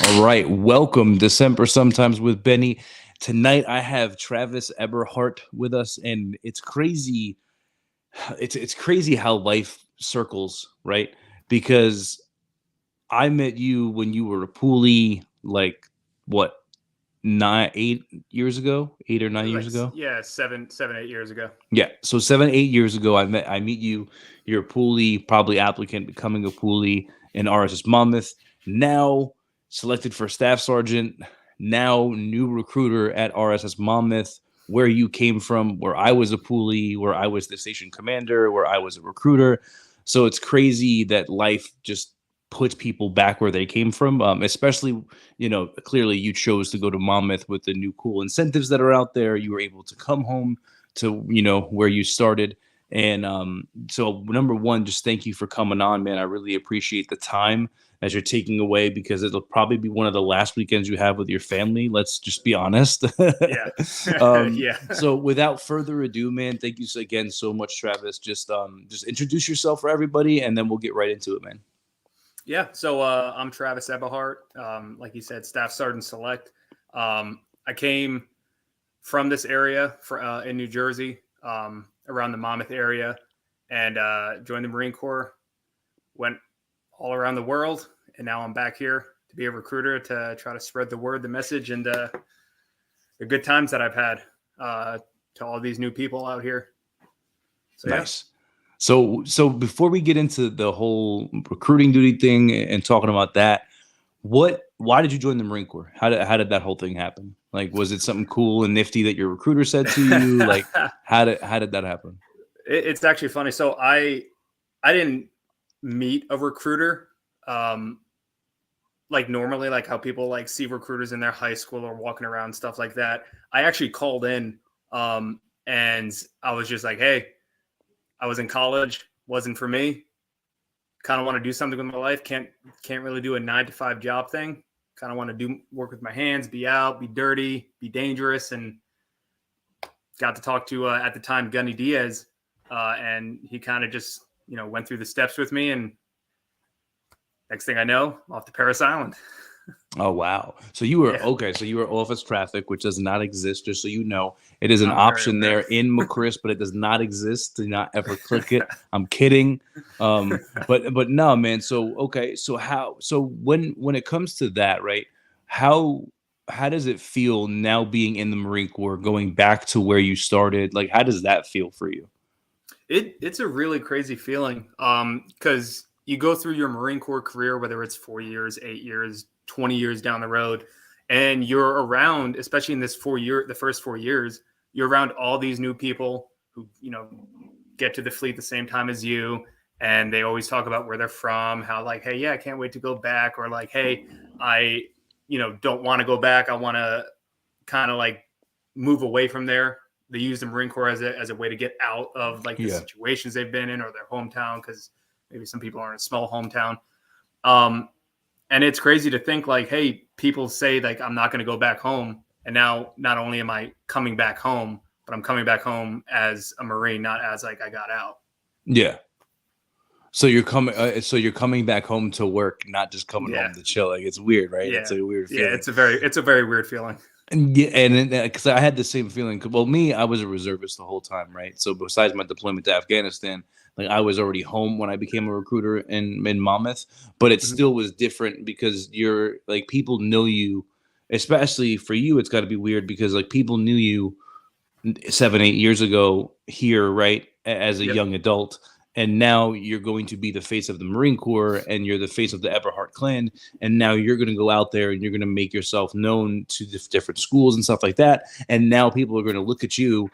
All right, welcome December sometimes with Benny. Tonight I have Travis Eberhart with us, and it's crazy. It's crazy how life circles, right? Because I met you when you were a poolee, like what 8 years ago, 8 or 9 years ago. Yeah, 8 years ago. Yeah, so 7, 8 years ago, I meet you. You're a poolee, probably applicant, becoming a poolee in RSS Monmouth. Now selected for staff sergeant. Now new recruiter at RSS Monmouth. Where you came from, where I was a poolee, where I was the station commander, where I was a recruiter. So it's crazy that life just puts people back where they came from. Especially, clearly you chose to go to Monmouth with the new cool incentives that are out there. You were able to come home to where you started. And so number one, just thank you for coming on, man. I really appreciate the time as you're taking away, because it'll probably be one of the last weekends you have with your family. Let's just be honest. Yeah. Yeah. So without further ado, man, thank you again so much, Travis. Just introduce yourself for everybody, and then we'll get right into it, man. Yeah. So I'm Travis Eberhart. Like you said, Staff Sergeant Select. I came from this area in New Jersey, around the Monmouth area, and joined the Marine Corps. Went all around the world, and now I'm back here to be a recruiter to try to spread the word, the message, and the good times that I've had to all these new people out here. So, nice. So before we get into the whole recruiting duty thing and talking about that, why did you join the Marine Corps? How did that whole thing happen? Like, was it something cool and nifty that your recruiter said to you? Like, how did that happen? It's actually funny. So I didn't meet a recruiter like normally, like how people like see recruiters in their high school or walking around, stuff like that. I actually called in and I was just like, hey, I was in college, wasn't for me. Kind of want to do something with my life. Can't really do a 9 to 5 job thing. Kind of want to do work with my hands, be out, be dirty, be dangerous. And got to talk to at the time Gunny Diaz, and he kind of just went through the steps with me. And next thing I know, off to Paris Island. Oh wow! So you were Yeah. okay. So you were office traffic, which does not exist. Just so you know, it is an I'm very option there aware. in McChrist, but it does not exist. Do not ever click it. I'm kidding. But no, man. So okay. So when it comes to that, right? How how does it feel now being in the Marine Corps, going back to where you started? Like, how does that feel for you? It's a really crazy feeling, because you go through your Marine Corps career, whether it's 4 years, 8 years, 20 years down the road, and you're around, especially in the first 4 years, you're around all these new people who get to the fleet the same time as you, and they always talk about where they're from, how like, hey, yeah, I can't wait to go back, or like, hey, I don't want to go back, I want to kind of like move away from there. They use the Marine Corps as a way to get out of like the Yeah. situations they've been in or their hometown, because maybe some people are in a small hometown. Um, and it's crazy to think like, hey, people say like I'm not going to go back home, and now not only am I coming back home, but I'm coming back home as a Marine, not as like I got out. Yeah. So you're coming. So you're coming back home to work, not just coming Yeah, home to chill. Like, it's weird, right? It's yeah, a weird yeah. feeling. It's a very weird feeling. And yeah, and because I had the same feeling. Well, me, I was a reservist the whole time, right? So besides my deployment to Afghanistan, like I was already home when I became a recruiter in Monmouth, but it Mhm. still was different because you're like, people know you, especially for you. It's got to be weird because like people knew you 7, 8 years ago here, right, as a Yep. young adult. And now you're going to be the face of the Marine Corps, and you're the face of the Eberhart clan. And now you're going to go out there and you're going to make yourself known to the different schools and stuff like that. And now people are going to look at you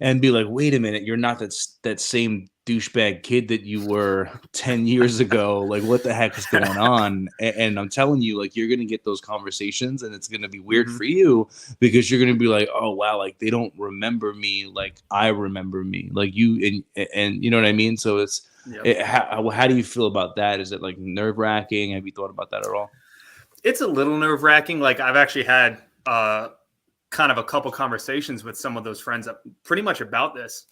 and be like, wait a minute, you're not that same douchebag kid that you were 10 years ago. Like, what the heck is going on? And I'm telling you, like, you're going to get those conversations, and it's going to be weird Hmm. for you because you're going to be like, oh, wow, like they don't remember me like I remember me, like you. And you know what I mean? So Yep. how do you feel about that? Is it like nerve wracking? Have you thought about that at all? It's a little nerve wracking. Like I've actually had kind of a couple conversations with some of those friends pretty much about this.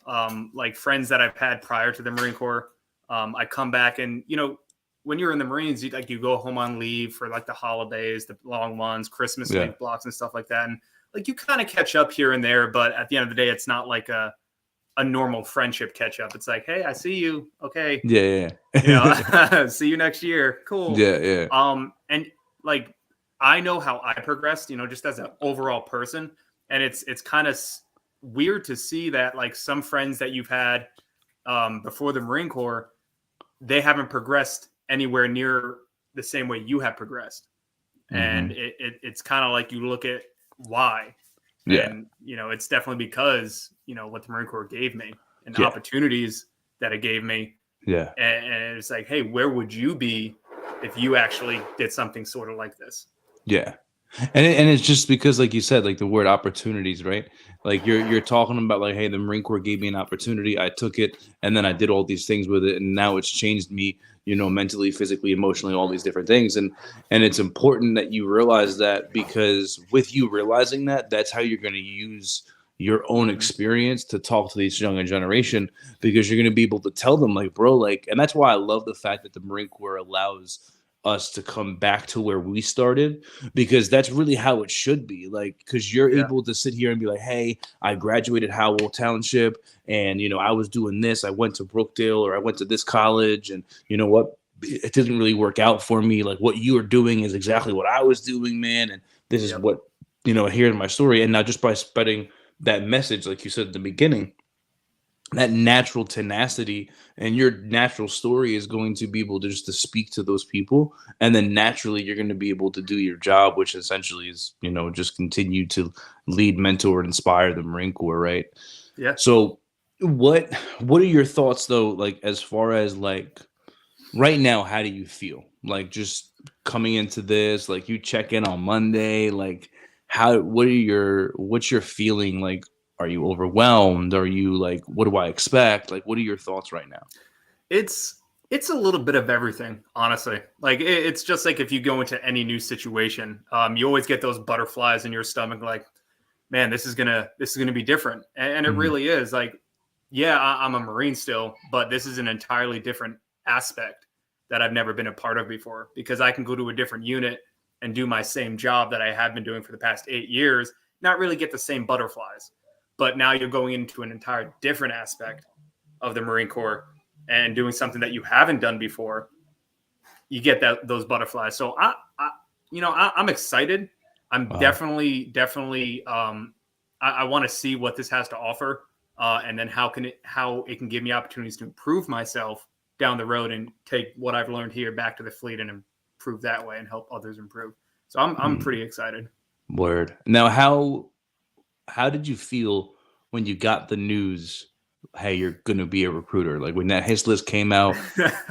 Like friends that I've had prior to the Marine Corps. I come back and when you're in the Marines, you go home on leave for like the holidays, the long ones, Christmas leave blocks and stuff like that. And like you kind of catch up here and there, but at the end of the day, it's not like a normal friendship catch up. It's like, hey, I see you. Okay. Yeah. See you next year. Cool. Yeah. And like I know how I progressed, just as an overall person. And it's kind of weird to see that like some friends that you've had before the Marine Corps, they haven't progressed anywhere near the same way you have progressed. And it's kind of like you look at why. Yeah. And, it's definitely because, what the Marine Corps gave me and the opportunities that it gave me. Yeah. And it's like, hey, where would you be if you actually did something sort of like this? Yeah. And it's just because, like you said, like the word opportunities, right? Like you're talking about like, hey, the Marine Corps gave me an opportunity. I took it and then I did all these things with it. And now it's changed me, mentally, physically, emotionally, all these different things. And it's important that you realize that, because with you realizing that, that's how you're going to use your own experience to talk to this younger generation, because you're going to be able to tell them like, bro, like, and that's why I love the fact that the Marine Corps allows us to come back to where we started, because that's really how it should be. Like, because you're able to sit here and be like, hey, I graduated Howell Township and I was doing this, I went to Brookdale, or I went to this college, and you know what, it didn't really work out for me. Like, what you are doing is exactly what I was doing, man, and this is what here's my story. And now just by spreading that message, like you said at the beginning, that natural tenacity and your natural story is going to be able to just to speak to those people, and then naturally you're going to be able to do your job, which essentially is just continue to lead, mentor, and inspire the Marine Corps, right? Yeah. So what are your thoughts though, like as far as like right now, how do you feel like just coming into this? Like, you check in on Monday, like what's your feeling? Like, are you overwhelmed? Are you like, what do I expect? Like, what are your thoughts right now? It's a little bit of everything, honestly. Like it's just like if you go into any new situation, you always get those butterflies in your stomach. Like, man, this is gonna be different, and it really is. Like, yeah, I'm a Marine still, but this is an entirely different aspect that I've never been a part of before, because I can go to a different unit and do my same job that I have been doing for the past 8 years, not really get the same butterflies. But now you're going into an entire different aspect of the Marine Corps and doing something that you haven't done before. You get those butterflies. So I'm excited. I'm definitely. I want to see what this has to offer, and then how it can give me opportunities to improve myself down the road and take what I've learned here back to the fleet and improve that way and help others improve. So I'm pretty excited. Word. Now, how did you feel when you got the news, hey, you're going to be a recruiter? Like, when that HIST list came out,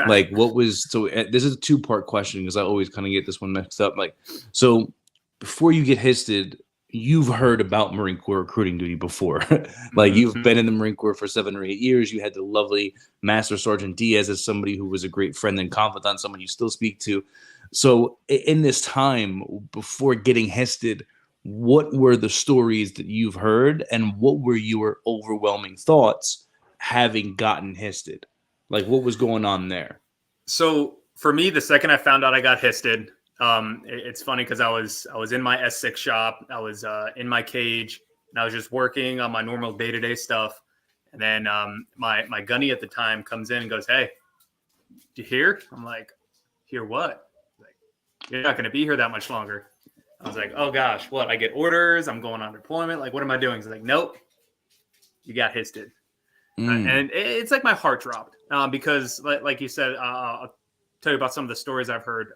like, what was, so this is a 2-part question, because I always kind of get this one mixed up. Like, so before you get HISTed, you've heard about Marine Corps recruiting duty before. Like, you've been in the Marine Corps for 7 or 8 years. You had the lovely Master Sergeant Diaz as somebody who was a great friend and confidant, someone you still speak to. So in this time before getting HISTed, what were the stories that you've heard, and what were your overwhelming thoughts having gotten HISTed? Like, what was going on there? So for me, the second I found out I got HISTed, it's funny because I was in my S6 shop, I was in my cage, and I was just working on my normal day-to-day stuff. And then my gunny at the time comes in and goes, "Hey, do you hear?" I'm like, "Hear what?" Like, "You're not going to be here that much longer." I was like, "Oh gosh, what? I get orders, I'm going on deployment. Like, what am I doing?" He's like, "Nope, you got HISTed." And it's like my heart dropped because, like you said, I'll tell you about some of the stories I've heard.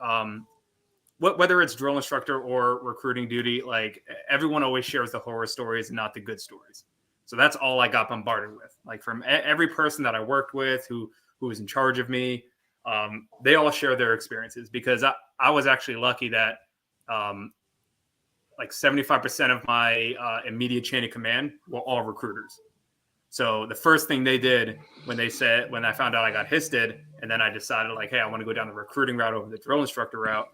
Whether it's drill instructor or recruiting duty, like everyone always shares the horror stories and not the good stories. So that's all I got bombarded with. Like from every person that I worked with who was in charge of me, they all share their experiences, because I was actually lucky that like 75% of my immediate chain of command were all recruiters. So the first thing they did when I found out I got HISTed, and then I decided like, hey, I want to go down the recruiting route over the drill instructor route,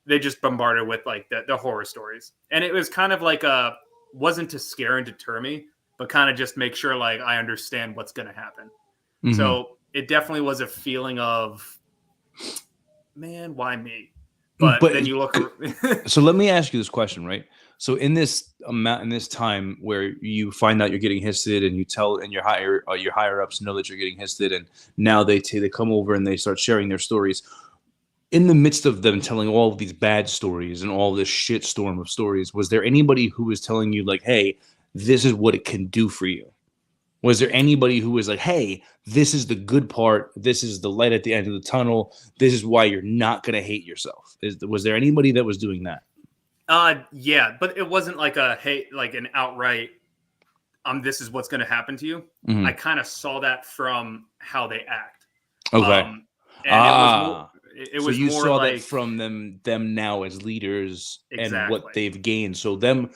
they just bombarded with like the horror stories. And it was kind of like wasn't to scare and deter me, but kind of just make sure like I understand what's going to happen. So it definitely was a feeling of Man, why me? But But then you look. so let me ask you this question, right? So in this time where you find out you're getting histed, and you tell, and your higher ups know that you're getting histed, and now they come over and they start sharing their stories. In the midst of them telling all of these bad stories and all this shit storm of stories, was there anybody who was telling you like, "Hey, this is what it can do for you"? Was there anybody who was like, "Hey, this is the good part. This is the light at the end of the tunnel. This is why you're not gonna hate yourself"? Was there anybody that was doing that? Yeah, but it wasn't like a hey, like an outright. This is what's going to happen to you. Mm-hmm. I kind of saw that from how they act. Okay. And it was more. It So was you more saw like that from them now as leaders and what exactly. they've gained. So them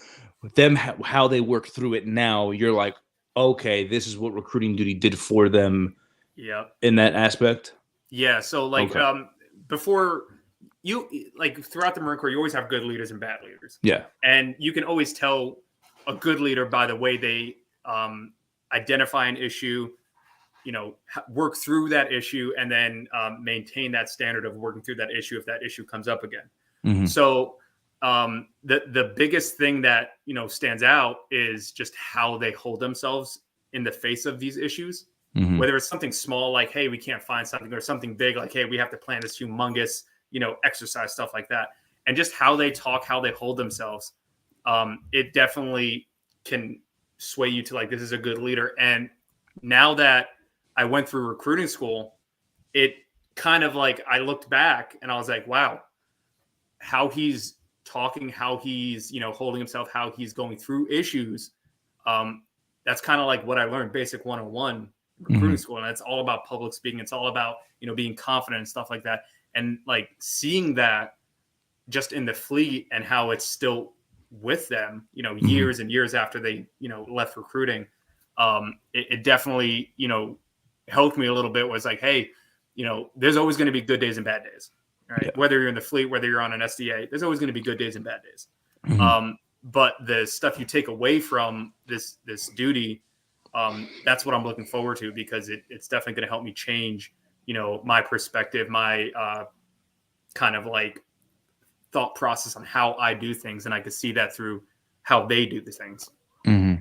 how they work through it now. You're like, okay, this is what recruiting duty did for them. Yep. In that aspect. Yeah. So like Okay. before you like throughout the Marine Corps, you always have good leaders and bad leaders. Yeah. And you can always tell a good leader by the way they identify an issue, work through that issue, and then maintain that standard of working through that issue if that issue comes up again. Mm-hmm. So the biggest thing that stands out is just how they hold themselves in the face of these issues. Mm-hmm. Whether it's something small like, hey, we can't find something, or something big like, hey, we have to plan this humongous, exercise, stuff like that. And just how they talk, how they hold themselves, it definitely can sway you to like, this is a good leader. And now that I went through recruiting school, it kind of like, I looked back and I was like, wow, how he's talking, how he's, holding himself, how he's going through issues. That's kind of like what I learned basic 101 recruiting school. And it's all about public speaking. It's all about, being confident and stuff like that. And like seeing that just in the fleet and how it's still with them, years and years after they, left recruiting. It definitely, helped me a little bit. Was like, hey, there's always going to be good days and bad days, right? Yeah. Whether you're in the fleet, whether you're on an SDA, there's always going to be good days and bad days. But the stuff you take away from this duty, that's what I'm looking forward to, because it's definitely going to help me change, my perspective, my kind of like thought process on how I do things. And I could see that through how they do the things. Mm-hmm.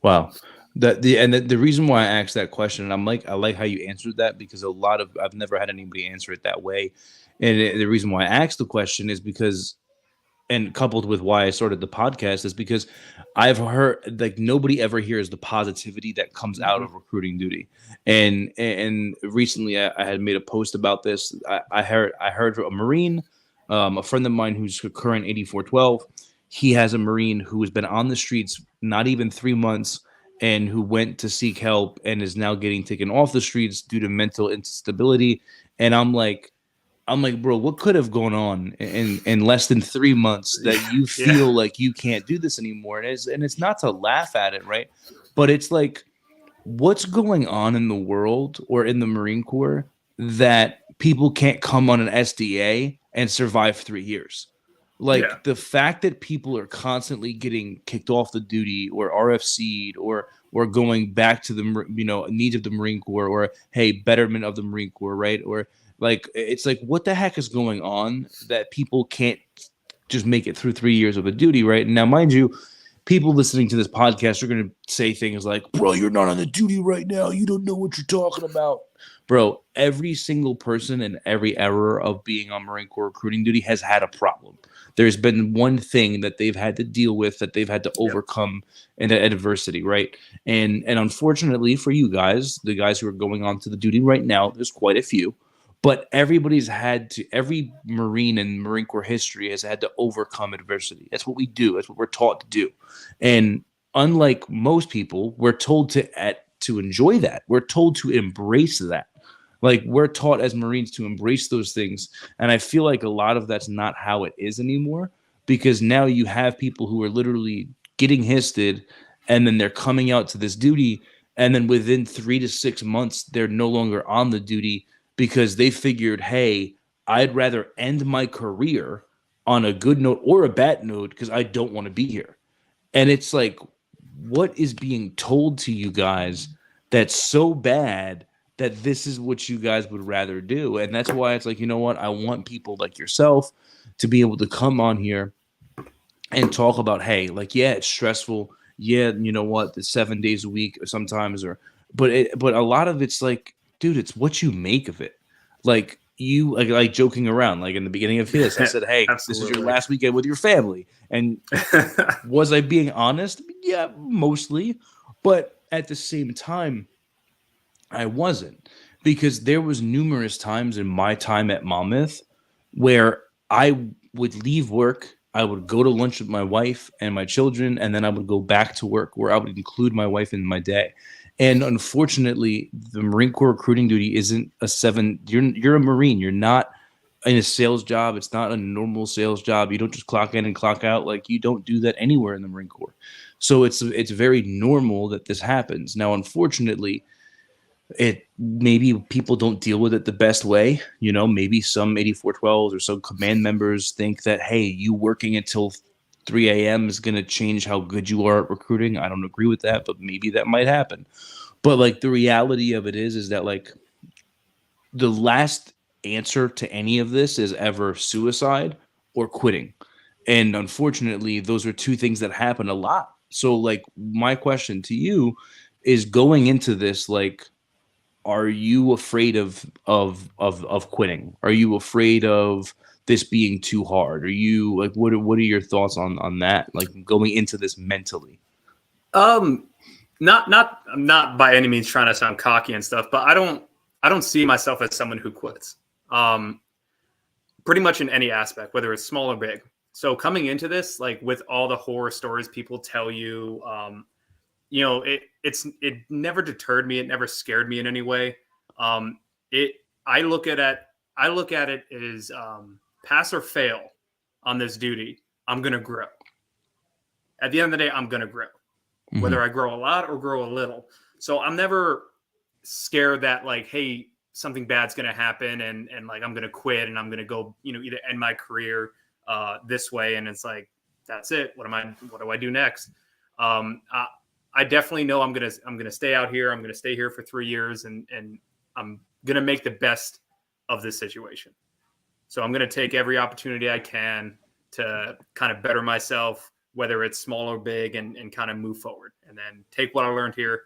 Wow. The reason why I asked that question, and I like how you answered that, because I've never had anybody answer it that way. And the reason why I asked the question is because, and coupled with why I started the podcast, is because I've heard like nobody ever hears the positivity that comes out of recruiting duty. And recently I had made a post about this. I heard a Marine, a friend of mine who's a current 8412. He has a Marine who has been on the streets not even 3 months, and who went to seek help and is now getting taken off the streets due to mental instability. And I'm like, bro, what could have gone on in less than 3 months that you feel like you can't do this anymore? And it's not to laugh at it, right? But it's like, what's going on in the world or in the Marine Corps that people can't come on an SDA and survive 3 years? Like the fact that people are constantly getting kicked off the duty or RFC'd or going back to the needs of the Marine Corps, or hey, betterment of the Marine Corps, right? Or like, it's like, what the heck is going on that people can't just make it through 3 years of a duty, right? And now, mind you, people listening to this podcast are going to say things like, bro, you're not on the duty right now. You don't know what you're talking about. Bro, every single person in every era of being on Marine Corps recruiting duty has had a problem. There's been one thing that they've had to deal with, that they've had to overcome in adversity, right? And unfortunately for you guys, the guys who are going on to the duty right now, there's quite a few. But every Marine in Marine Corps history has had to overcome adversity. That's what we do. That's what we're taught to do. And unlike most people, we're told to enjoy that. We're told to embrace that. Like, we're taught as Marines to embrace those things. And I feel like a lot of that's not how it is anymore, because now you have people who are literally getting histed, and then they're coming out to this duty. And then within 3 to 6 months, they're no longer on the duty, because they figured, hey, I'd rather end my career on a good note or a bad note, because I don't want to be here. And it's like, what is being told to you guys that's so bad that this is what you guys would rather do. And that's why it's like, you know what? I want people like yourself to be able to come on here and talk about, hey, like, yeah, it's stressful. Yeah, you know what? It's 7 days a week sometimes, but a lot of it's like, dude, it's what you make of it. Like you like joking around. Like in the beginning of this, I said, hey, this is your Absolutely. last weekend with your family. And was I being honest? Yeah, mostly. But at the same time, I wasn't, because there was numerous times in my time at Monmouth where I would leave work, I would go to lunch with my wife and my children, and then I would go back to work, where I would include my wife in my day. And unfortunately, the Marine Corps recruiting duty isn't a seven. You're a Marine. You're not in a sales job. It's not a normal sales job. You don't just clock in and clock out. Like, you don't do that anywhere in the Marine Corps. So it's very normal that this happens. Now, unfortunately, it maybe people don't deal with it the best way. You know, maybe some 8412s or some command members think that, hey, you working until 3 a.m. is going to change how good you are at recruiting. I don't agree with that, but maybe that might happen. But like, the reality of it is that like, the last answer to any of this is ever suicide or quitting. And unfortunately, those are two things that happen a lot. So like, my question to you is, going into this, like, are you afraid of quitting? Are you afraid of this being too hard? Are you like, what are your thoughts on that? Like, going into this mentally? um, I'm not by any means trying to sound cocky and stuff, but I don't see myself as someone who quits. Um, Pretty much in any aspect, whether it's small or big. So coming into this, like with all the horror stories people tell you, it never deterred me. It never scared me in any way. It I look at it as pass or fail on this duty. I'm gonna grow. At the end of the day, I'm gonna grow, Mm-hmm. whether I grow a lot or grow a little. So I'm never scared that like, hey, something bad's gonna happen and like I'm gonna quit and I'm gonna go, either end my career this way. And it's like, that's it. What do I do next? Um, I, I definitely know I'm gonna stay out here. I'm gonna stay here for 3 years and I'm gonna make the best of this situation. So I'm gonna take every opportunity I can to kind of better myself, whether it's small or big, and kind of move forward. And then take what I learned here,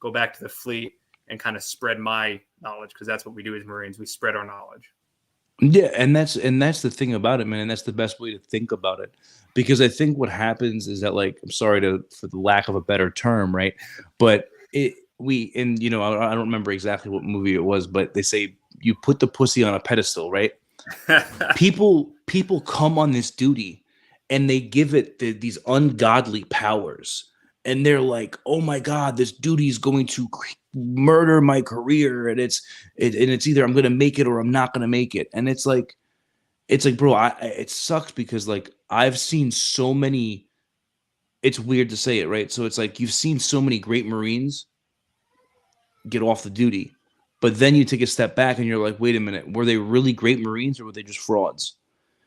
go back to the fleet, and kind of spread my knowledge, because that's what we do as Marines. We spread our knowledge. Yeah, and that's the thing about it, man, and that's the best way to think about it. Because I think what happens is that, like, I'm sorry to for the lack of a better term, right? But it we and I don't remember exactly what movie it was, but they say you put the pussy on a pedestal, right? People come on this duty and they give it these ungodly powers, and they're like, oh my god, this duty is going to murder my career, and it's either I'm going to make it or I'm not going to make it. And it's like, bro, it sucks, because like, I've seen so many. It's weird to say it, right? So it's like, you've seen so many great Marines get off the duty, but then you take a step back and you're like, wait a minute, were they really great Marines or were they just frauds?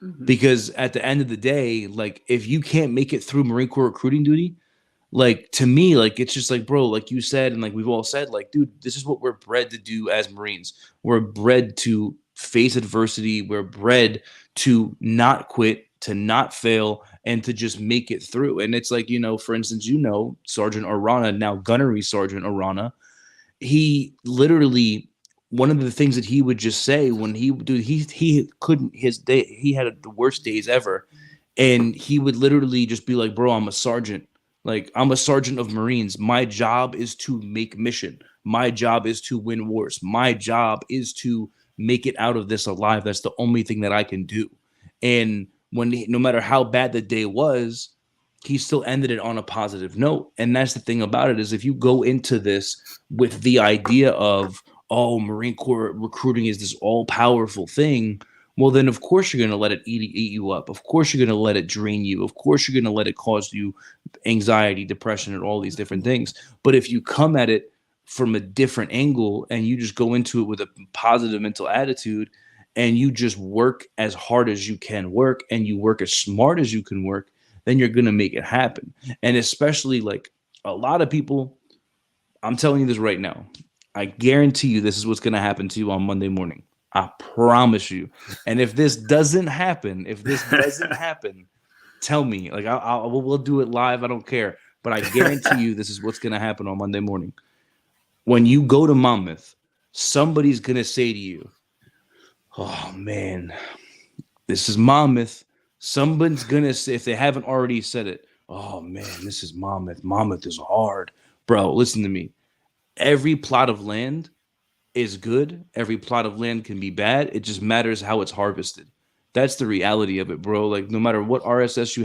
Mhm. Because at the end of the day, like, if you can't make it through Marine Corps recruiting duty, like, to me, like, it's just like, bro, like you said, and like we've all said, like, dude, this is what we're bred to do as Marines. We're bred to face adversity. We're bred to not quit, to not fail, and to just make it through. And it's like, for instance, Sergeant Arana, now Gunnery Sergeant Arana, he literally, one of the things that he would just say when he couldn't, his day, he had the worst days ever, and he would literally just be like, bro, I'm a sergeant. Like, I'm a sergeant of Marines. My job is to make mission. My job is to win wars. My job is to make it out of this alive. That's the only thing that I can do. And no matter how bad the day was, he still ended it on a positive note. And that's the thing about it, is if you go into this with the idea of, oh, Marine Corps recruiting is this all powerful thing, well, then of course you're going to let it eat you up. Of course you're going to let it drain you. Of course you're going to let it cause you anxiety, depression, and all these different things. But if you come at it from a different angle and you just go into it with a positive mental attitude, and you just work as hard as you can work, and you work as smart as you can work, then you're going to make it happen. And especially, like, a lot of people, I'm telling you this right now, I guarantee you this is what's going to happen to you on Monday morning. I promise you. And if this doesn't happen, tell me. Like we'll do it live. I don't care. But I guarantee you this is what's going to happen on Monday morning. When you go to Monmouth, somebody's going to say to you, oh, man, this is Monmouth. Someone's going to say, if they haven't already said it, oh, man, this is Monmouth. Monmouth is hard. Bro, listen to me. Every plot of land is good. Every plot of land can be bad. It just matters how it's harvested. That's the reality of it, bro. Like, no matter what RSS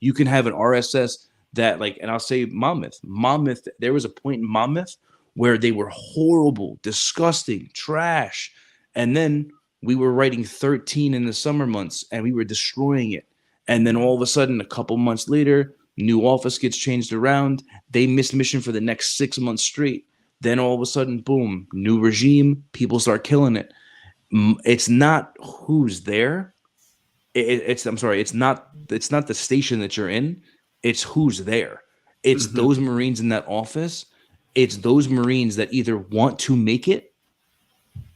you can have an RSS that, like, and I'll say Monmouth. There was a point in Monmouth where they were horrible, disgusting, trash. And then we were writing 13 in the summer months and we were destroying it. And then all of a sudden, a couple months later, new office gets changed around. They miss mission for the next 6 months straight. Then all of a sudden, boom, new regime, people start killing it. It's not who's there. It's not the station that you're in. It's who's there. It's those Marines in that office. It's those Marines that either want to make it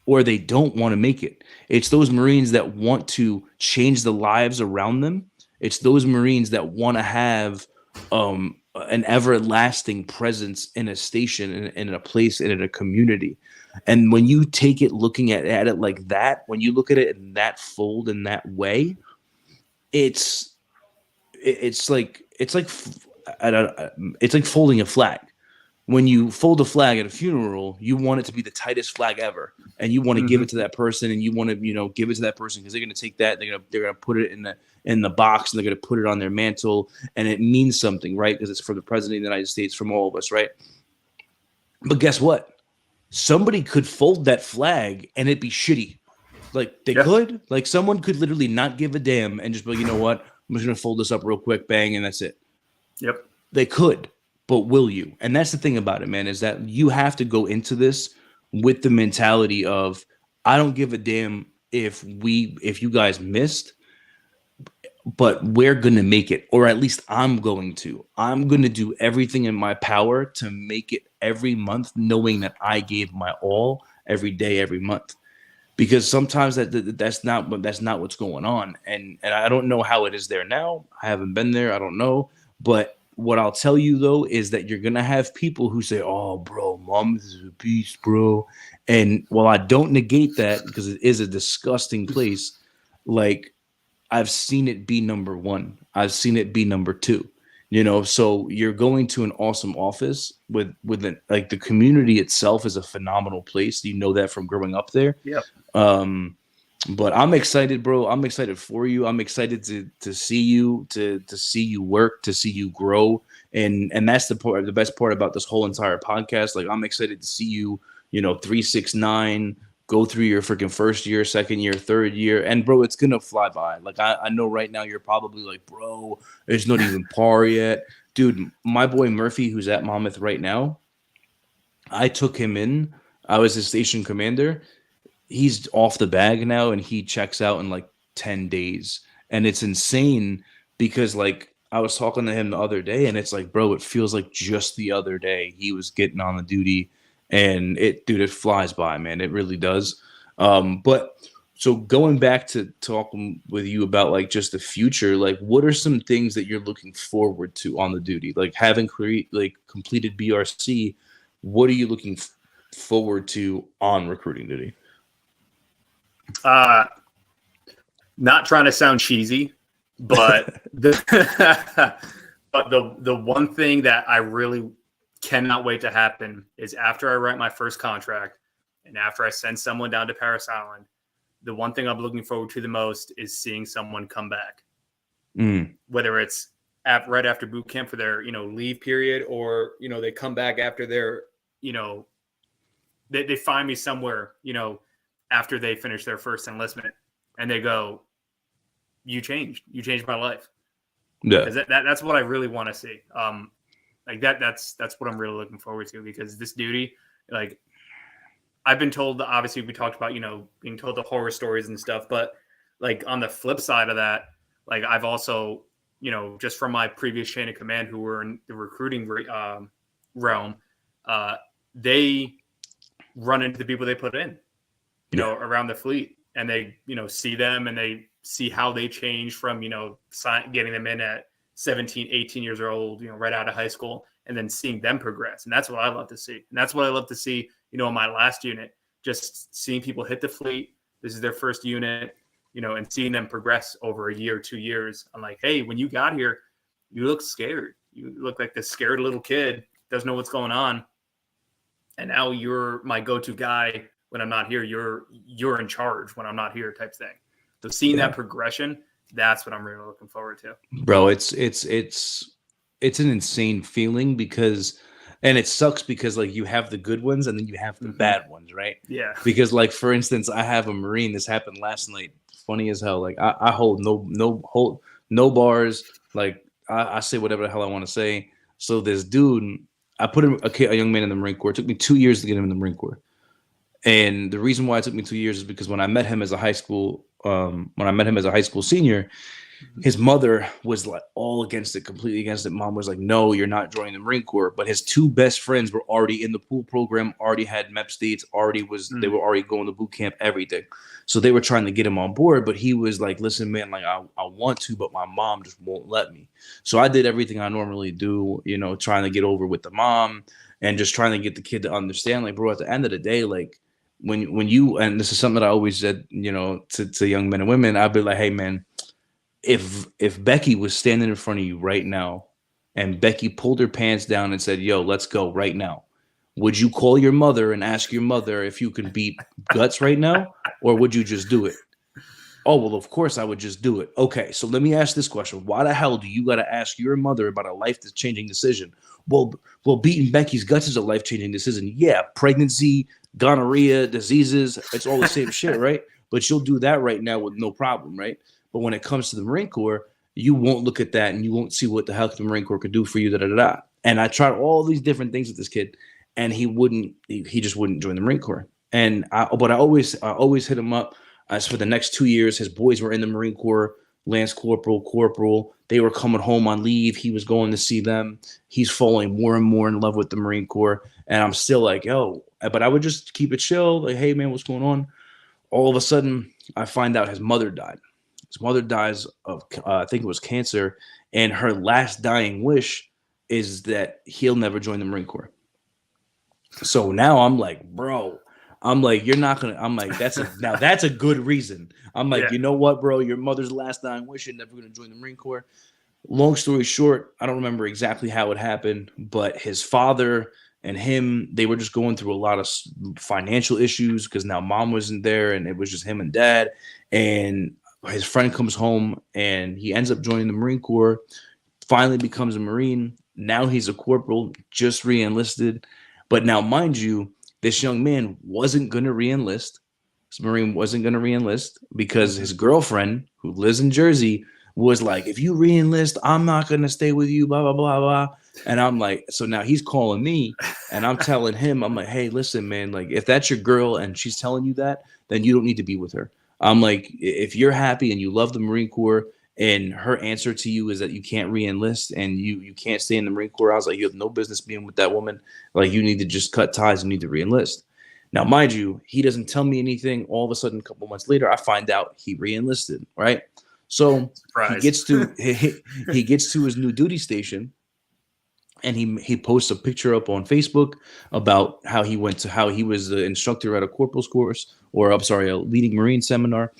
or they don't want to make it. It's those Marines that want to change the lives around them. It's those Marines that want to have an everlasting presence in a station, in a place, and in a community. And when you take it, looking at it like that, when you look at it in that fold, in that way, it's like folding a flag. When you fold a flag at a funeral, you want it to be the tightest flag ever, and you want to give it to that person, and you want to, give it to that person because they're going to take that, they're going to put it in the box, and they're going to put it on their mantle, and it means something, right? Because it's from the president of the United States, from all of us, right? But guess what? Somebody could fold that flag and it'd be shitty. Like they could, like someone could literally not give a damn and just be like, you know what? I'm just going to fold this up real quick, bang, and that's it. Yep. They could. But will you? And that's the thing about it, man, is that you have to go into this with the mentality of, I don't give a damn if you guys missed, but we're going to make it, or at least I'm going to do everything in my power to make it every month, knowing that I gave my all every day, every month. Because sometimes that's not what's going on. And I don't know how it is there now. I haven't been there. I don't know. But what I'll tell you, though, is that you're going to have people who say, oh, bro, Monmouth is a beast, bro. And while I don't negate that because it is a disgusting place, like I've seen it be number one. I've seen it be number two. So you're going to an awesome office with like the community itself is a phenomenal place. You know that from growing up there. Yeah. But I'm excited, bro. I'm excited for you. I'm excited to see you, to see you work, to see you grow. And that's the best part about this whole entire podcast. Like I'm excited to see you, 369, go through your freaking first year, second year, third year. And bro, it's gonna fly by. Like I know right now you're probably like, bro, it's not even par yet. Dude, my boy Murphy, who's at Monmouth right now, I took him in. I was his station commander. He's off the bag now and he checks out in like 10 days. And it's insane because like I was talking to him the other day and it's like, bro, it feels like just the other day he was getting on the duty and it flies by, man. It really does. But so going back to talking with you about like just the future, like what are some things that you're looking forward to on the duty? Like having completed BRC, what are you looking forward to on recruiting duty? Not trying to sound cheesy, but the one thing that I really cannot wait to happen is after I write my first contract and after I send someone down to Paris Island, the one thing I'm looking forward to the most is seeing someone come back. Whether it's right after boot camp for their, leave period, or, they come back after their, they find me somewhere, after they finish their first enlistment and they go, you changed my life. Yeah. That's what I really want to see. Like that's what I'm really looking forward to, because this duty, like I've been told, obviously we talked about, being told the horror stories and stuff, but like on the flip side of that, like I've also, just from my previous chain of command who were in the recruiting realm, they run into the people they put in, around the fleet, and they, see them and they see how they change from, getting them in at 17, 18 years old, right out of high school, and then seeing them progress. And that's what I love to see. And that's what I love to see, in my last unit, just seeing people hit the fleet. This is their first unit, and seeing them progress over a year, 2 years. I'm like, hey, when you got here, you look scared. You look like this scared little kid, doesn't know what's going on. And now you're my go-to guy when I'm not here. You're in charge when I'm not here, type thing. So seeing that progression, that's what I'm really looking forward to. Bro, it's an insane feeling because, and it sucks because like you have the good ones and then you have the bad ones, right? Yeah. Because like, for instance, I have a Marine. This happened last night. Funny as hell. Like I hold no bars. Like I say whatever the hell I want to say. So this dude, I put a young man in the Marine Corps. It took me 2 years to get him in the Marine Corps. And the reason why it took me 2 years is because when I met him as a high school senior, his mother was like all against it, completely against it. Mom was like, no, you're not joining the Marine Corps. But his two best friends were already in the pool program, already had MEP states, they were already going to boot camp, everything. So they were trying to get him on board, but he was like, listen, man, like I want to, but my mom just won't let me. So I did everything I normally do, trying to get over with the mom and just trying to get the kid to understand, like, bro, at the end of the day, like when you, and this is something that I always said, to young men and women, I'd be like, hey man, if Becky was standing in front of you right now and Becky pulled her pants down and said, yo, let's go right now, would you call your mother and ask your mother if you can beat guts right now? Or would you just do it? Oh, well, of course I would just do it. Okay, so let me ask this question. Why the hell do you got to ask your mother about a life-changing decision? Well, beating Becky's guts is a life-changing decision. Yeah, pregnancy, gonorrhea, diseases, it's all the same shit, right? But you'll do that right now with no problem, right? But when it comes to the Marine Corps, you won't look at that and you won't see what the hell the Marine Corps could do for you, da-da-da-da. And I tried all these different things with this kid, and he just wouldn't join the Marine Corps. And I always hit him up. As for the next 2 years, his boys were in the Marine Corps, Lance Corporal. They were coming home on leave. He was going to see them. He's falling more and more in love with the Marine Corps. And I'm still like, yo, but I would just keep it chill. Like, hey, man, what's going on? All of a sudden, I find out his mother died. His mother dies of, I think it was cancer. And her last dying wish is that he'll never join the Marine Corps. So now I'm like, bro. I'm like, you're not gonna. I'm like, that's a good reason. I'm like, you know what, bro? Your mother's last dying wish, you're never gonna join the Marine Corps. Long story short, I don't remember exactly how it happened, but his father and him, they were just going through a lot of financial issues because now mom wasn't there, and it was just him and dad. And his friend comes home, and he ends up joining the Marine Corps. Finally becomes a Marine. Now he's a corporal, just re-enlisted. But now, mind you, this young man wasn't going to re-enlist. This Marine wasn't going to re-enlist because his girlfriend, who lives in Jersey, was like, if you re-enlist, I'm not going to stay with you, blah, blah, blah, blah. And I'm like, so now he's calling me and I'm telling him, I'm like, hey, listen, man, like if that's your girl and she's telling you that, then you don't need to be with her. I'm like, if you're happy and you love the Marine Corps and her answer to you is that you can't re-enlist and you can't stay in the Marine Corps, I was like, you have no business being with that woman. Like, you need to just cut ties and need to re-enlist. Now, mind you, he doesn't tell me anything. All of a sudden, a couple months later, I find out he re-enlisted, right? So he gets to his new duty station, and he posts a picture up on Facebook about how he was the instructor at a corporal's course, or I'm sorry, a leading Marine seminar,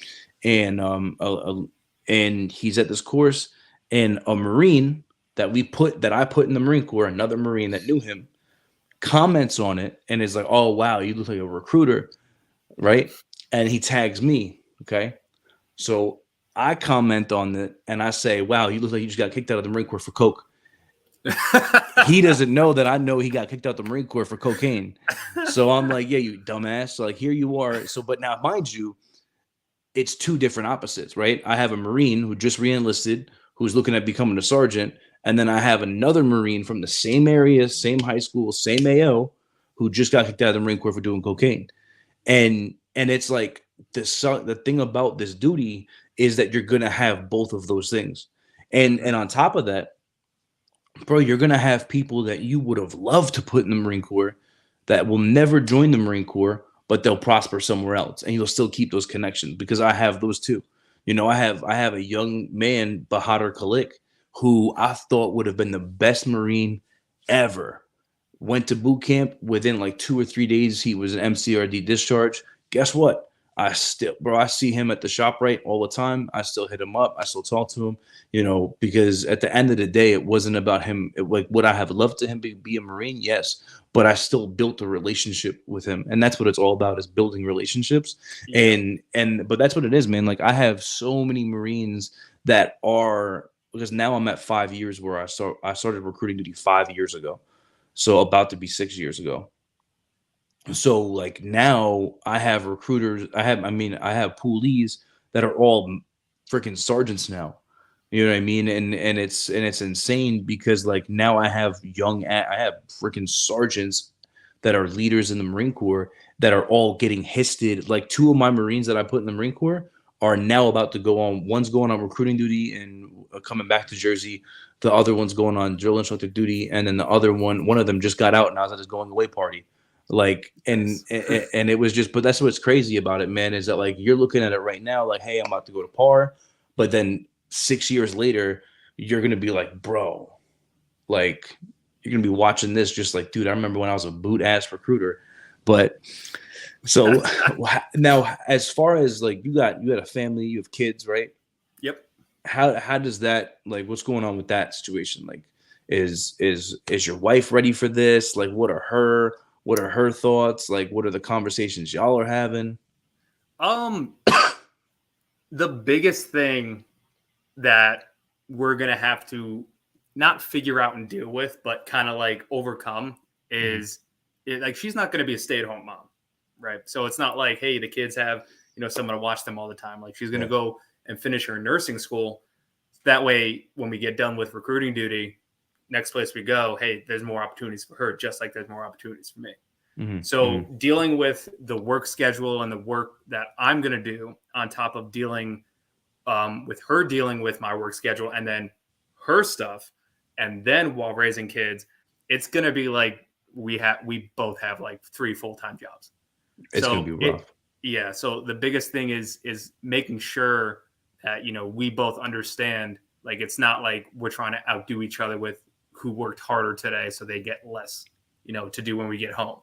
and and he's at this course, and a Marine that I put in the Marine Corps, another Marine that knew him, comments on it and is like, oh wow, you look like a recruiter, right? And he tags me. Okay, so I comment on it and I say, wow, you look like you just got kicked out of the Marine Corps for coke. He doesn't know that I know he got kicked out the Marine Corps for cocaine. So I'm like, yeah, you dumbass. So like, here you are. So, but now mind you, it's two different opposites, right? I have a Marine who just re-enlisted, who's looking at becoming a sergeant. And then I have another Marine from the same area, same high school, same AO, who just got kicked out of the Marine Corps for doing cocaine. And it's like the thing about this duty is that you're going to have both of those things. And on top of that, bro, you're going to have people that you would have loved to put in the Marine Corps that will never join the Marine Corps, but they'll prosper somewhere else, and you'll still keep those connections because I have those too. I have a young man, Bahadur Khalik, who I thought would have been the best Marine ever. Went to boot camp within like 2 or 3 days. He was an MCRD discharge. Guess what? I see him at the shop right all the time. I still hit him up. I still talk to him, because at the end of the day, it wasn't about him. Like, would I have loved to him be a Marine? Yes, but I still built a relationship with him, and that's what it's all about, is building relationships. Yeah. But that's what it is, man. Like, I have so many Marines that are, because now I'm at 5 years where I started recruiting duty 5 years ago, so about to be 6 years ago. So like now I have recruiters, I have poolies that are all freaking sergeants now. You know what I mean? And it's insane because like now I have freaking sergeants that are leaders in the Marine Corps that are all getting histed. Like two of my Marines that I put in the Marine Corps are now about to go on. One's going on recruiting duty and coming back to Jersey. The other one's going on drill instructor duty, and then the other one of them just got out and I was at his going away party. Like, and it was just, but that's what's crazy about it, man, is that like you're looking at it right now, like, hey, I'm about to go to par, but then 6 years later, you're gonna be like, bro, like you're gonna be watching this, just like, dude, I remember when I was a boot ass recruiter. But so now, as far as like you got a family, you have kids, right? Yep. How does that, like, what's going on with that situation? Like, is your wife ready for this? Like, what are her thoughts? Like, what are the conversations y'all are having? The biggest thing that we're gonna have to not figure out and deal with, but kind of like overcome is like she's not gonna be a stay-at-home mom, right? So it's not like, hey, the kids have someone to watch them all the time. Like she's gonna go and finish her nursing school. That way, when we get done with recruiting duty, next place we go, hey, there's more opportunities for her, just like there's more opportunities for me. So dealing with the work schedule and the work that I'm going to do on top of dealing with her dealing with my work schedule and then her stuff, and then while raising kids, it's going to be like we both have like 3 full-time jobs. It's going to be rough. Yeah. So the biggest thing is making sure that, we both understand, like, it's not like we're trying to outdo each other with who worked harder today so they get less, to do when we get home.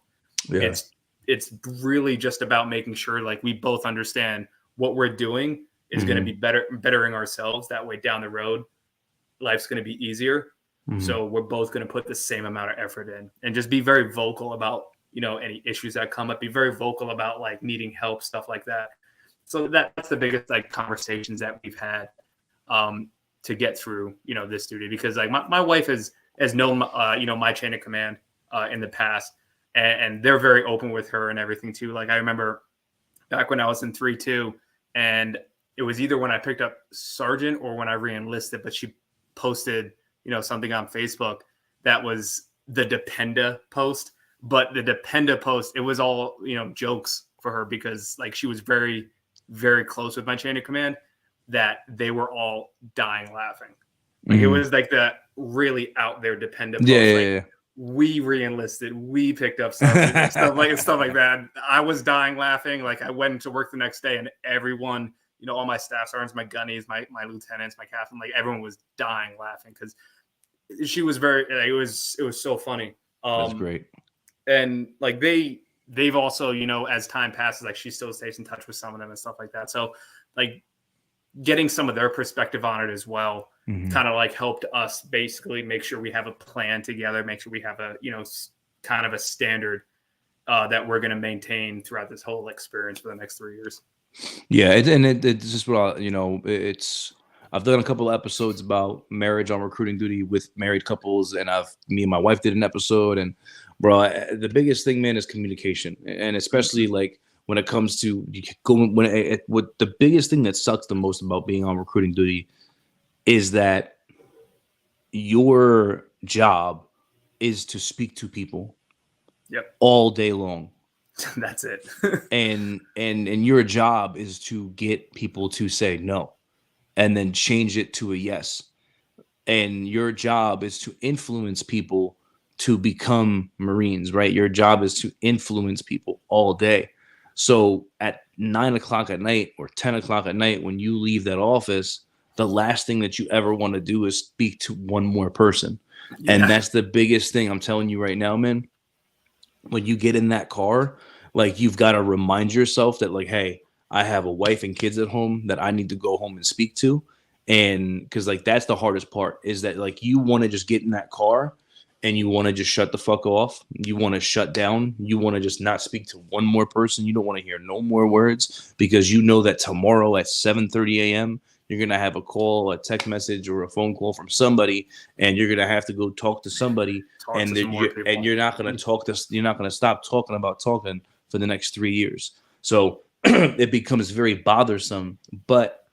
Yeah. It's really just about making sure like we both understand what we're doing is going to be bettering ourselves. That way down the road, life's going to be easier. So we're both going to put the same amount of effort in and just be very vocal about, any issues that come up, be very vocal about like needing help, stuff like that. So that's the biggest like conversations that we've had to get through, this duty, because like my wife has known, my chain of command in the past. And they're very open with her and everything too. Like I remember back when I was in 3-2, and it was either when I picked up sergeant or when I re-enlisted, but she posted, something on Facebook that was the Dependa post. But the Dependa post, it was all, jokes for her because like she was very, very close with my chain of command that they were all dying laughing. Like it was like the really out there Dependa post. Yeah. We re-enlisted, we picked up stuff like that. I was dying laughing. Like I went to work the next day and everyone, all my staff sergeants, my gunnies, my lieutenants, my captain, like everyone was dying laughing because she was it was so funny. That's great. And like they've also, as time passes, like she still stays in touch with some of them and stuff like that. So like getting some of their perspective on it as well kind of like helped us basically make sure we have a plan together, make sure we have a, kind of a standard that we're going to maintain throughout this whole experience for the next 3 years. Yeah. It's just what, I've done a couple of episodes about marriage on recruiting duty with married couples, and me and my wife did an episode, and bro, the biggest thing, man, is communication. And especially like when it comes to what the biggest thing that sucks the most about being on recruiting duty is that your job is to speak to people all day long. That's it. and your job is to get people to say no and then change it to a yes. And your job is to influence people to become Marines, right? Your job is to influence people all day. So at 9 o'clock at night or 10 o'clock at night, when you leave that office, the last thing that you ever want to do is speak to one more person. Yeah. And that's the biggest thing I'm telling you right now, man. When you get in that car, like you've got to remind yourself that, like, hey, I have a wife and kids at home that I need to go home and speak to. And because like that's the hardest part is that like you want to just get in that car and you want to just shut the fuck off. You want to shut down. You want to just not speak to one more person. You don't want to hear no more words because you know that tomorrow at 7:30 a.m. you're gonna have a call, a text message, or a phone call from somebody, and you're gonna have to go talk to somebody, and you're not gonna talk to. You're not gonna stop talking about talking for the next 3 years. So it becomes very bothersome, but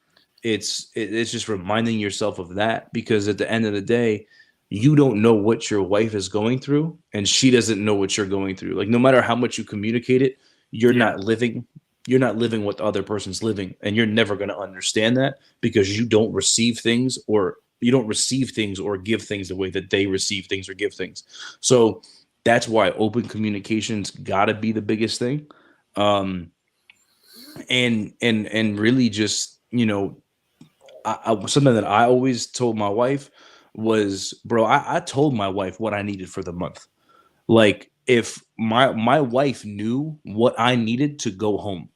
it's just reminding yourself of that because at the end of the day, you don't know what your wife is going through, and she doesn't know what you're going through. Like no matter how much you communicate it, you're not living. You're not living what the other person's living, and you're never going to understand that because you don't receive things or give things the way that they receive things or give things. So that's why open communication's got to be the biggest thing. And really just, something that I always told my wife was, bro, I told my wife what I needed for the month. Like if my wife knew what I needed to go home.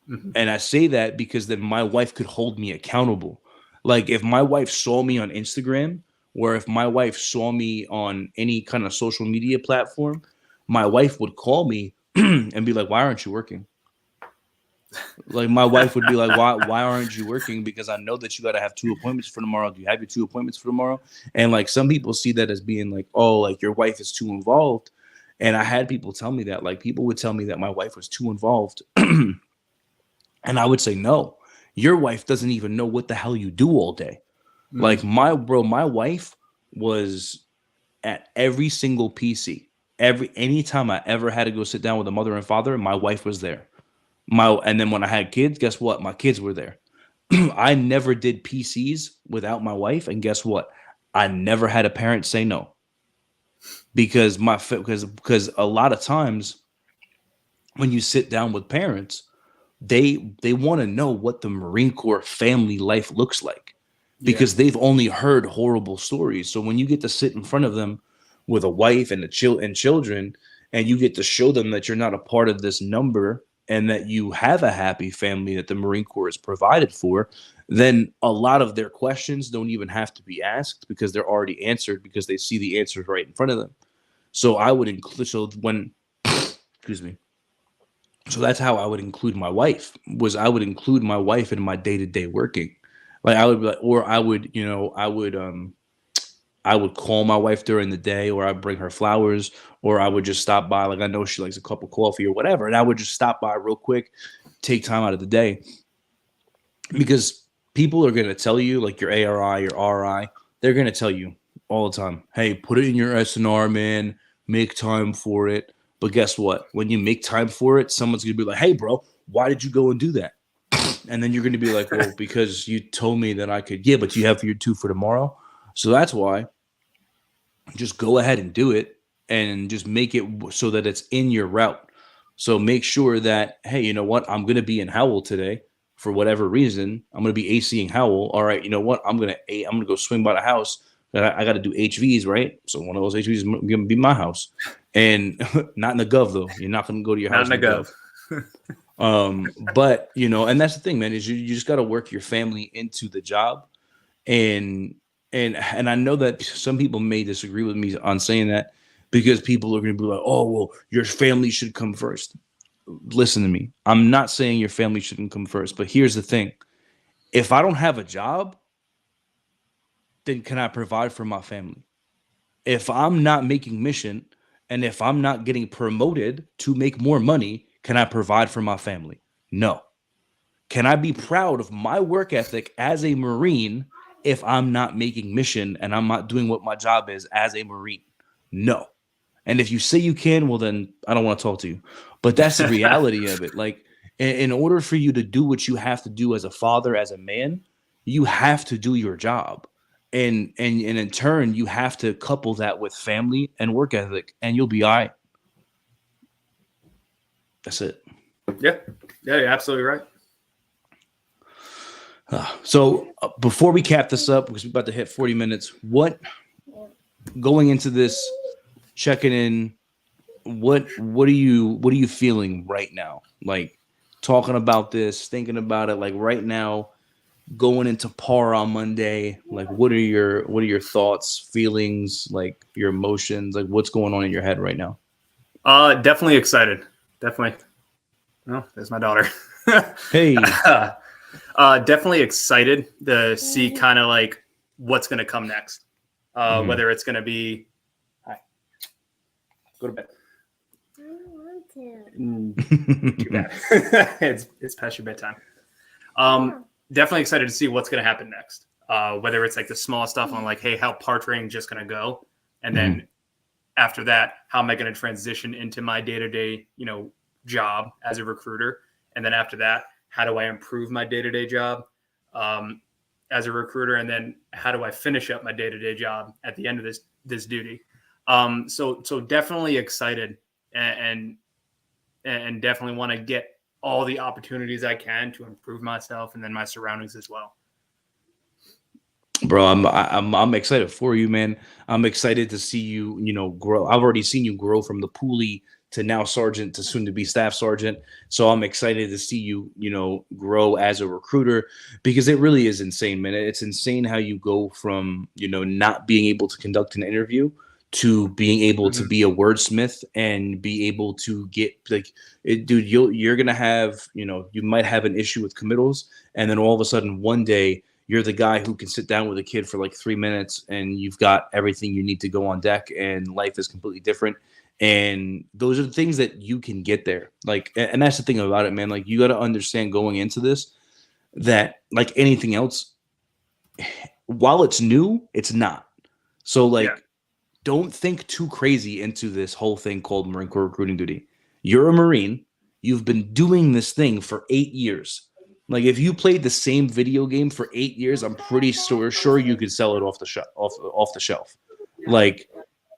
Mm-hmm. And I say that because then my wife could hold me accountable. Like if my wife saw me on Instagram or if my wife saw me on any kind of social media platform, my wife would call me and be like, why aren't you working? Like my wife would be like, why aren't you working? Because I know that you got to have 2 appointments for tomorrow. Do you have your 2 appointments for tomorrow? And like some people see that as being like, oh, like your wife is too involved. And I had people tell me that, like people would tell me that my wife was too involved. And I would say, no, your wife doesn't even know what the hell you do all day. Like my wife was at every single PC. Anytime I ever had to go sit down with a mother and father, my wife was there. And then when I had kids, guess what? My kids were there. I never did PCs without my wife. And guess what? I never had a parent say no. Because a lot of times when you sit down with parents, they want to know what the Marine Corps family life looks like because they've only heard horrible stories. So when you get to sit in front of them with a wife and children, and you get to show them that you're not a part of this number and that you have a happy family that the Marine Corps is provided for, then a lot of their questions don't even have to be asked because they're already answered because they see the answers right in front of them. So I would include, excuse me. So that's how I would include my wife. I would include my wife in my day-to-day working. Like I would be like, or I would call my wife during the day, or I'd bring her flowers, or I would just stop by. Like I know she likes a cup of coffee or whatever, and I would just stop by real quick, take time out of the day. Because people are gonna tell you, like your ARI, your RI, they're gonna tell you all the time, hey, put it in your SNR, man, make time for it. But guess what? When you make time for it, someone's going to be like, hey, bro, why did you go and do that? And then you're going to be like, well, because you told me that I could. Yeah, but you have your 2 for tomorrow. So that's why just go ahead and do it and just make it so that it's in your route. So make sure that, hey, you know what? I'm going to be in Howell today for whatever reason. I'm going to be ACing Howell. All right, you know what? I'm going to go swing by the house. I got to do HVs, right? So one of those HVs is going to be my house. And not in the gov though. You're not going to go to your house. Not in the gov. But and that's the thing, man, is you just got to work your family into the job. And I know that some people may disagree with me on saying that because people are going to be like, oh, well, your family should come first. Listen to me. I'm not saying your family shouldn't come first, but here's the thing. If I don't have a job, then can I provide for my family? If I'm not making mission, and if I'm not getting promoted to make more money, can I provide for my family? No. Can I be proud of my work ethic as a Marine if I'm not making mission and I'm not doing what my job is as a Marine? No. And if you say you can, well, then I don't want to talk to you. But that's the reality of it. Like, in order for you to do what you have to do as a father, as a man, you have to do your job. and in turn, you have to couple that with family and work ethic, and you'll be all right. That's it. Yeah, you're absolutely right. So before we cap this up, because we're about to hit 40 minutes, what going into this, checking in, what are you feeling right now? Like talking about this, thinking about it, like right now, going into par on Monday, like what are your thoughts, feelings, like your emotions, like what's going on in your head right now? Definitely excited. Definitely. Oh, there's my daughter. Hey. Definitely excited to see kind of like what's going to come next. Whether it's going to be, hi, go to bed. I don't want to. Too bad. It's past your bedtime. Definitely excited to see what's going to happen next. Whether it's like the small stuff on like, hey, how par training just going to go, and then after that, how am I going to transition into my day-to-day, job as a recruiter, and then after that, how do I improve my day-to-day job as a recruiter, and then how do I finish up my day-to-day job at the end of this duty? So definitely excited and definitely want to get all the opportunities I can to improve myself and then my surroundings as well. Bro, I'm excited for you, man. I'm excited to see you, grow. I've already seen you grow from the poolee to now sergeant to soon to be staff sergeant. So I'm excited to see you, grow as a recruiter, because it really is insane, man. It's insane how you go from, not being able to conduct an interview to being able to be a wordsmith and be able to get dude, you're going to have, you might have an issue with committals. And then all of a sudden one day, you're the guy who can sit down with a kid for like 3 minutes and you've got everything you need to go on deck, and life is completely different. And those are the things that you can get there. Like, and that's the thing about it, man. Like, you got to understand going into this that, like anything else, while it's new, it's not. So, like, don't think too crazy into this whole thing called Marine Corps recruiting duty. You're a Marine. You've been doing this thing for 8 years. Like, if you played the same video game for 8 years, I'm pretty sure you could sell it off the shelf. Like,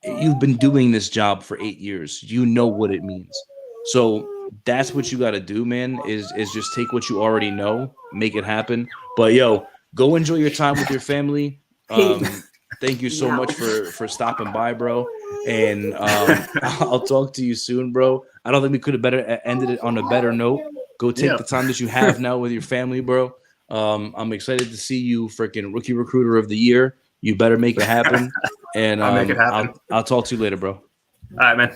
you've been doing this job for 8 years. You know what it means. So that's what you got to do, man, is just take what you already know, make it happen. But, yo, go enjoy your time with your family. Thank you so much for stopping by, bro. And I'll talk to you soon, bro. I don't think we could have ended it on a better note. Go take the time that you have now with your family, bro. I'm excited to see you freaking rookie recruiter of the year. You better make it happen. And I'll make it happen. I'll talk to you later, bro. All right, man.